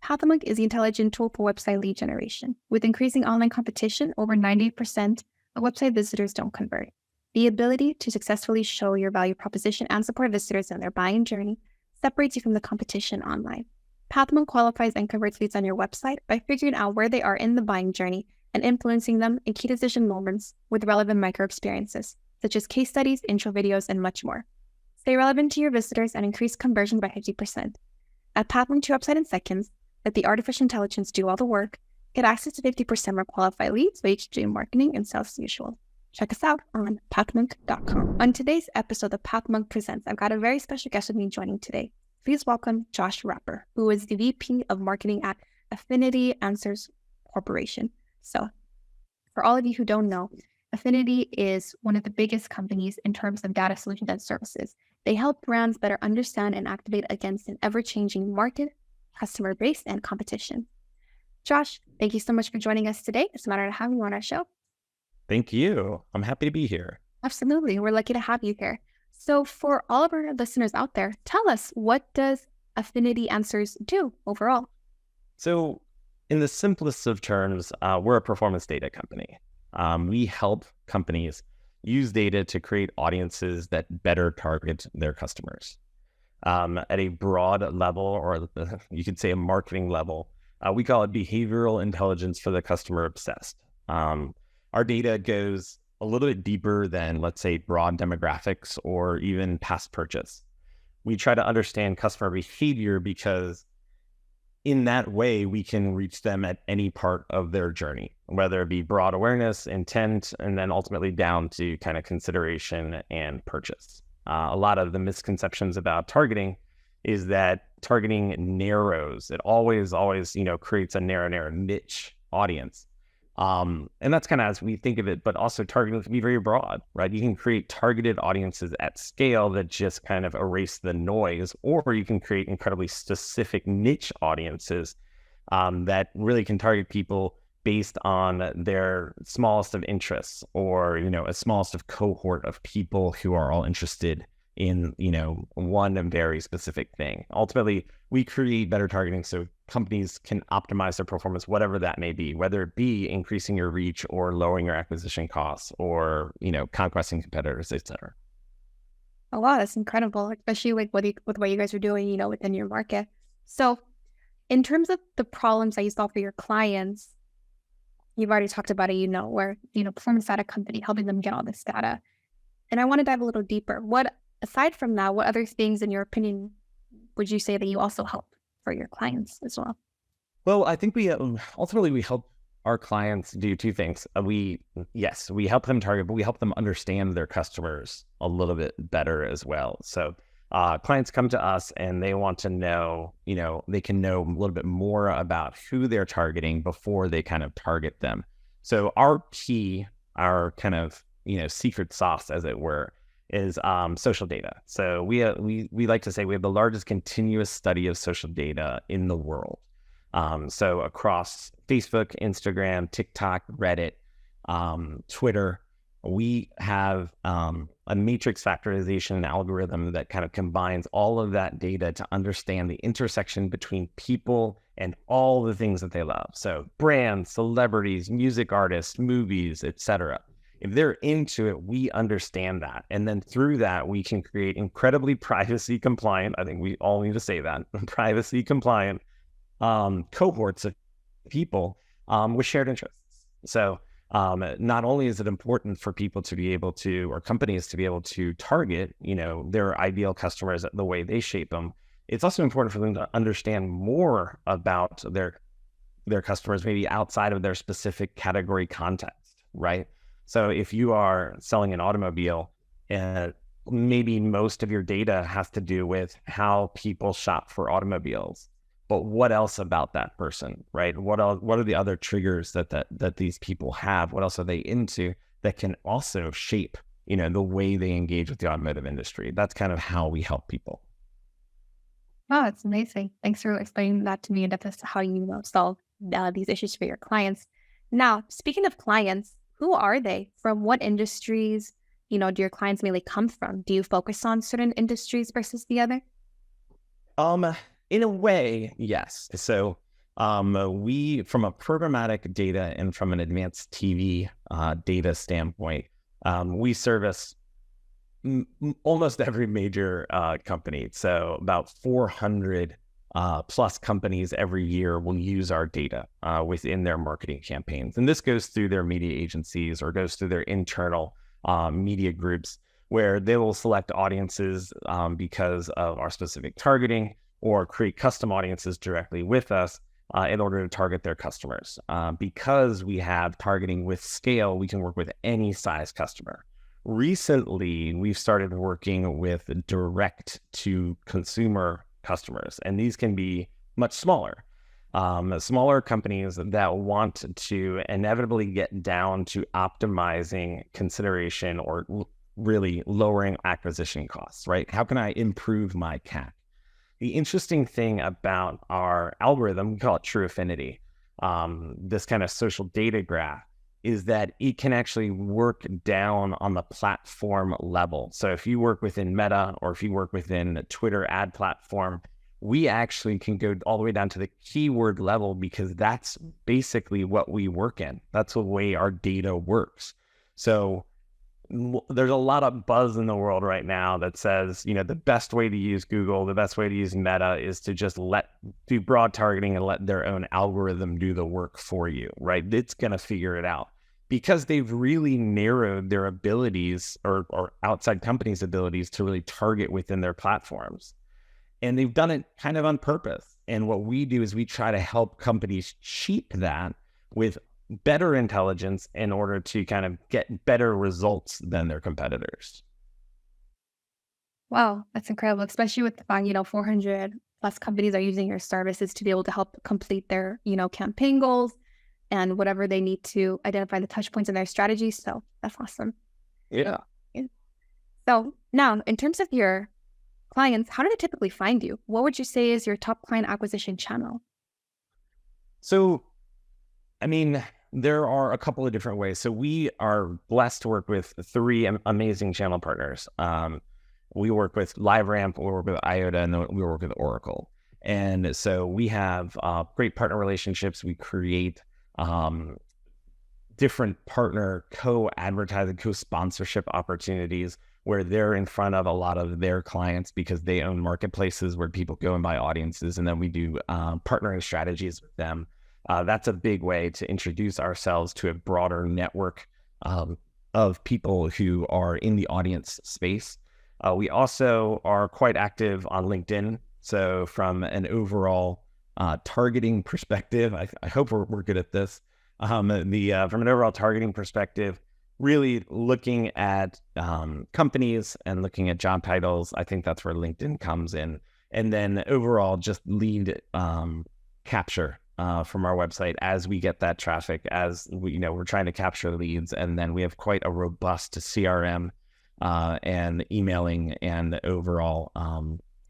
PathMonk is the intelligent tool for website lead generation. With increasing online competition, over 98% of website visitors don't convert. The ability to successfully show your value proposition and support visitors in their buying journey separates you from the competition online. PathMonk qualifies and converts leads on your website by figuring out where they are in the buying journey and influencing them in key decision moments with relevant micro experiences, such as case studies, intro videos, and much more. Stay relevant to your visitors and increase conversion by 50%. Add PathMonk to your website in seconds. Let the artificial intelligence do all the work. Get access to 50% more qualified leads by each doing marketing and sales as usual. Check us out on PathMonk.com. On today's episode of PathMonk Presents, I've got a very special guest with me joining today. Please welcome Josh Rapper, who is the VP of Marketing at Affinity Answers Corporation. So, for all of you who don't know, Affinity is one of the biggest companies in terms of data solutions and services. They help brands better understand and activate against an ever-changing market, customer base, and competition. Josh, thank you so much for joining us today. It's an honor to have you on our show. Thank you. I'm happy to be here. Absolutely. We're lucky to have you here. So for all of our listeners out there, tell us, what does Affinity Answers do overall? So in the simplest of terms, we're a performance data company. We help companies use data to create audiences that better target their customers. At a broad level, or you could say a marketing level, we call it behavioral intelligence for the customer obsessed. Our data goes a little bit deeper than, let's say, broad demographics or even past purchase. We try to understand customer behavior because in that way, we can reach them at any part of their journey, whether it be broad awareness, intent, and then ultimately down to kind of consideration and purchase. A lot of the misconceptions about targeting is that targeting narrows. It always, creates a narrow niche audience. And that's kind of as we think of it, but also targeting can be very broad, right? You can create targeted audiences at scale that just kind of erase the noise, or you can create incredibly specific niche audiences that really can target people based on their smallest of interests, or, a smallest of cohort of people who are all interested in, one very specific thing. Ultimately, we create better targeting so companies can optimize their performance, whatever that may be, whether it be increasing your reach or lowering your acquisition costs or, conquesting competitors, et cetera. Oh, wow, that's incredible, especially with what you guys are doing, within your market. So in terms of the problems that you solve for your clients, you've already talked about it, where, performance data company helping them get all this data. And I want to dive a little deeper. Aside from that, what other things, in your opinion, would you say that you also help for your clients as well? Well, I think we ultimately we help our clients do two things. We help them target, but we help them understand their customers a little bit better as well. So clients come to us and they want to know, they can know a little bit more about who they're targeting before they kind of target them. So our kind of, secret sauce, as it were, is social data. So we like to say we have the largest continuous study of social data in the world. So across Facebook, Instagram, TikTok, Reddit, Twitter, we have a matrix factorization algorithm that kind of combines all of that data to understand the intersection between people and all the things that they love. So brands, celebrities, music artists, movies, etc. If they're into it, we understand that. And then through that, we can create incredibly privacy compliant, I think we all need to say that, privacy compliant cohorts of people with shared interests. So not only is it important for people to be able to, or companies to be able to target, their ideal customers the way they shape them, it's also important for them to understand more about their customers, maybe outside of their specific category context, right? So if you are selling an automobile, maybe most of your data has to do with how people shop for automobiles. But what else about that person, right? What are the other triggers that these people have? What else are they into that can also shape, the way they engage with the automotive industry? That's kind of how we help people. Oh, it's amazing. Thanks for explaining that to me in depth as to how you solve these issues for your clients. Now, speaking of clients, who are they? From what industries, do your clients mainly come from? Do you focus on certain industries versus the other? In a way, yes. So We, from a programmatic data and from an advanced TV data standpoint, we service almost every major company. So about 400 plus companies every year will use our data within their marketing campaigns. And this goes through their media agencies or goes through their internal media groups, where they will select audiences because of our specific targeting, or create custom audiences directly with us in order to target their customers. Because we have targeting with scale, we can work with any size customer. Recently, we've started working with direct to consumer customers, and these can be much smaller. Smaller companies that want to inevitably get down to optimizing consideration or really lowering acquisition costs, right? How can I improve my CAC? The interesting thing about our algorithm, we call it True Affinity, this kind of social data graph, is that it can actually work down on the platform level. So if you work within Meta, or if you work within a Twitter ad platform, we actually can go all the way down to the keyword level, because that's basically what we work in. That's the way our data works. So there's a lot of buzz in the world right now that says, the best way to use Google, the best way to use Meta is to just do broad targeting and let their own algorithm do the work for you, right? It's going to figure it out, because they've really narrowed their abilities, or outside companies' abilities, to really target within their platforms. And they've done it kind of on purpose. And what we do is we try to help companies cheat that with better intelligence in order to kind of get better results than their competitors. Wow, that's incredible, especially with the fact, 400 plus companies are using your services to be able to help complete their, campaign goals and whatever they need to identify the touch points in their strategy. So that's awesome. Yeah. So now, in terms of your clients, how do they typically find you? What would you say is your top client acquisition channel? So, there are a couple of different ways. So we are blessed to work with 3 amazing channel partners. We work with LiveRamp, we work with IOTA, and then we work with Oracle. And so we have great partner relationships. We create different partner co-advertising, co-sponsorship opportunities, where they're in front of a lot of their clients because they own marketplaces where people go and buy audiences. And then we do partnering strategies with them. That's a big way to introduce ourselves to a broader network of people who are in the audience space. We also are quite active on LinkedIn. So from an overall targeting perspective, I hope we're good at this. From an overall targeting perspective, really looking at companies and looking at job titles, I think that's where LinkedIn comes in. And then overall, just lead capture from our website as we get that traffic, as we, we're trying to capture leads. And then we have quite a robust CRM and emailing and overall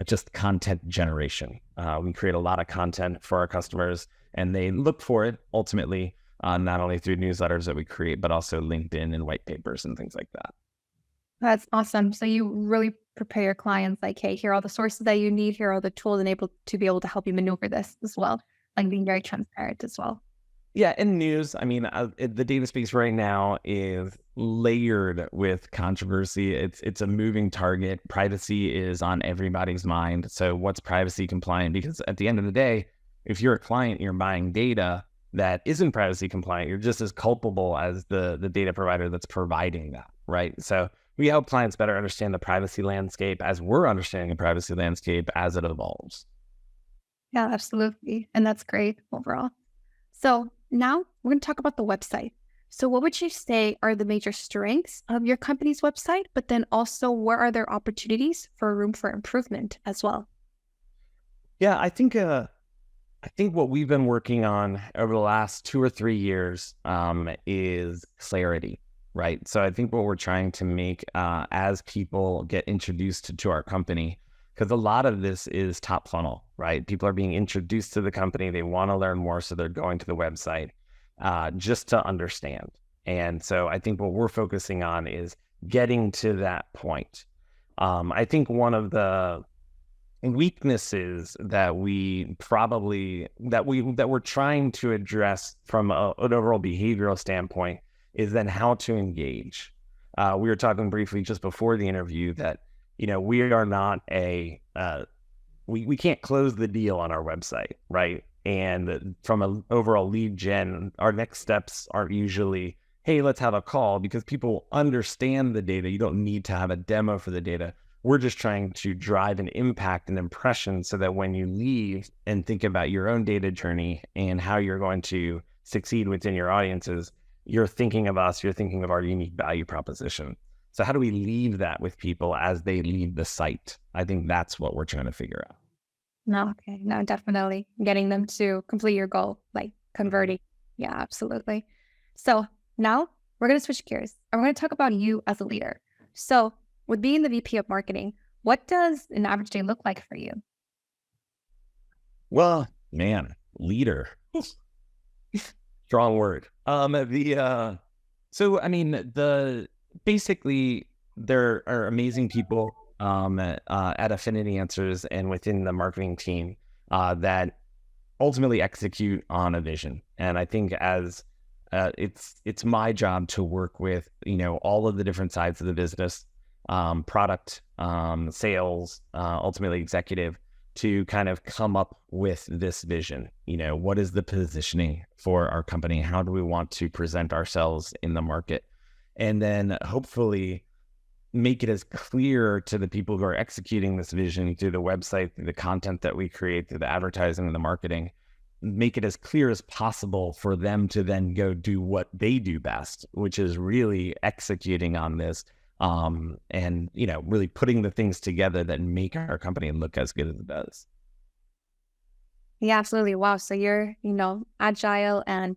just content generation. We create a lot of content for our customers, and they look for it ultimately, not only through newsletters that we create, but also LinkedIn and white papers and things like that. That's awesome. So you really prepare your clients like, hey, here are all the sources that you need. Here are all the tools and able to be able to help you maneuver this as well. Like being very transparent as well. Yeah, in news, the data space right now is layered with controversy. It's a moving target. Privacy is on everybody's mind. So what's privacy compliant? Because at the end of the day, if you're a client, you're buying data that isn't privacy compliant, you're just as culpable as the data provider that's providing that, right? So we help clients better understand the privacy landscape as we're understanding the privacy landscape as it evolves. Yeah, absolutely. And that's great overall. So now we're going to talk about the website. So what would you say are the major strengths of your company's website, but then also where are there opportunities for room for improvement as well? Yeah, I think what we've been working on over the last 2 or 3 years is clarity, right? So I think what we're trying to make as people get introduced to our company, because a lot of this is top funnel, right? People are being introduced to the company. They want to learn more, so they're going to the website just to understand. And so I think what we're focusing on is getting to that point. I think one of the weaknesses that we're trying to address from an overall behavioral standpoint is then how to engage. We were talking briefly just before the interview that, we are not we can't close the deal on our website, right? And from an overall lead gen, our next steps aren't usually, hey, let's have a call, because people understand the data. You don't need to have a demo for the data. We're just trying to drive an impact and impression so that when you leave and think about your own data journey and how you're going to succeed within your audiences, you're thinking of us, you're thinking of our unique value proposition. So how do we leave that with people as they leave the site? I think that's what we're trying to figure out. No, okay. No, definitely getting them to complete your goal, like converting. Yeah, absolutely. So now we're going to switch gears and we're going to talk about you as a leader. So with being the VP of marketing, what does an average day look like for you? Well, man, leader, strong word. Basically there are amazing people at Affinity Answers and within the marketing team that ultimately execute on a vision. And I think as it's my job to work with all of the different sides of the business, product, sales, ultimately executive, to kind of come up with this vision. What is the positioning for our company? How do we want to present ourselves in the market? And then hopefully make it as clear to the people who are executing this vision through the website, through the content that we create, through the advertising and the marketing, make it as clear as possible for them to then go do what they do best, which is really executing on this, and really putting the things together that make our company look as good as it does. Yeah, absolutely. Wow. So you're, agile and,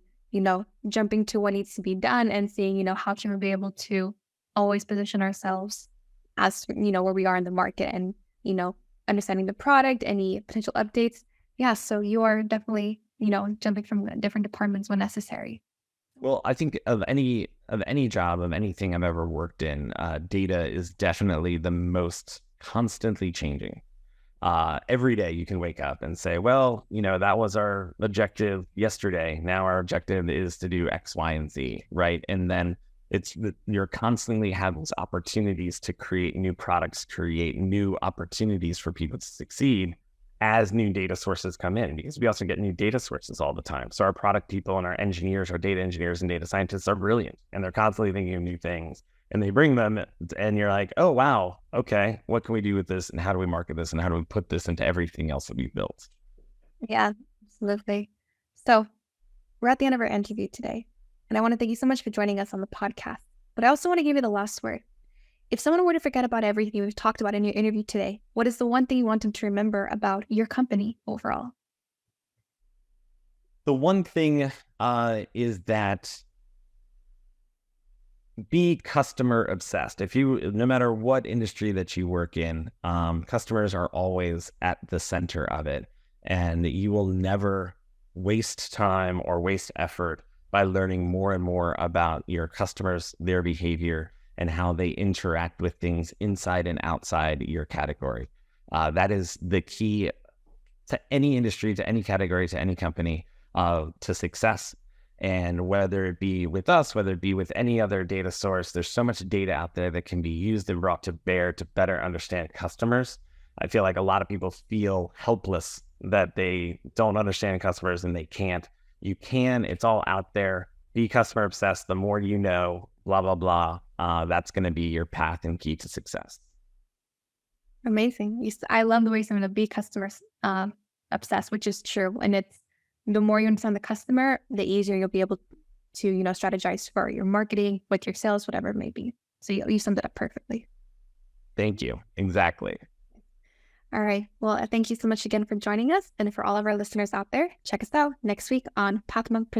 jumping to what needs to be done and seeing, how can we be able to always position ourselves as, where we are in the market and, understanding the product, any potential updates. Yeah. So you are definitely, jumping from different departments when necessary. Well, I think of any job, of anything I've ever worked in, data is definitely the most constantly changing. Every day you can wake up and say, well, that was our objective yesterday. Now our objective is to do X, Y, and Z, right? And then you're constantly having these opportunities to create new products, create new opportunities for people to succeed as new data sources come in, because we also get new data sources all the time. So our product people and our engineers, our data engineers and data scientists are brilliant, and they're constantly thinking of new things. And they bring them and you're like, oh, wow, okay, what can we do with this? And how do we market this? And how do we put this into everything else that we've built? Yeah, absolutely. So we're at the end of our interview today. And I want to thank you so much for joining us on the podcast. But I also want to give you the last word. If someone were to forget about everything we've talked about in your interview today, what is the one thing you want them to remember about your company overall? The one thing is that be customer obsessed. No matter what industry that you work in, customers are always at the center of it. And you will never waste time or waste effort by learning more and more about your customers, their behavior, and how they interact with things inside and outside your category. That is the key to any industry, to any category, to any company, to success. And whether it be with us, whether it be with any other data source, there's so much data out there that can be used and brought to bear to better understand customers. I feel like a lot of people feel helpless that they don't understand customers and they can't. You can, it's all out there. Be customer obsessed. The more you know, blah, blah, blah. That's going to be your path and key to success. Amazing. I love the way someone to be customer obsessed, which is true. And it's the more you understand the customer, the easier you'll be able to, strategize for your marketing, with your sales, whatever it may be. So you summed it up perfectly. Thank you. Exactly. All right. Well, thank you so much again for joining us. And for all of our listeners out there, check us out next week on PathMonk Presents.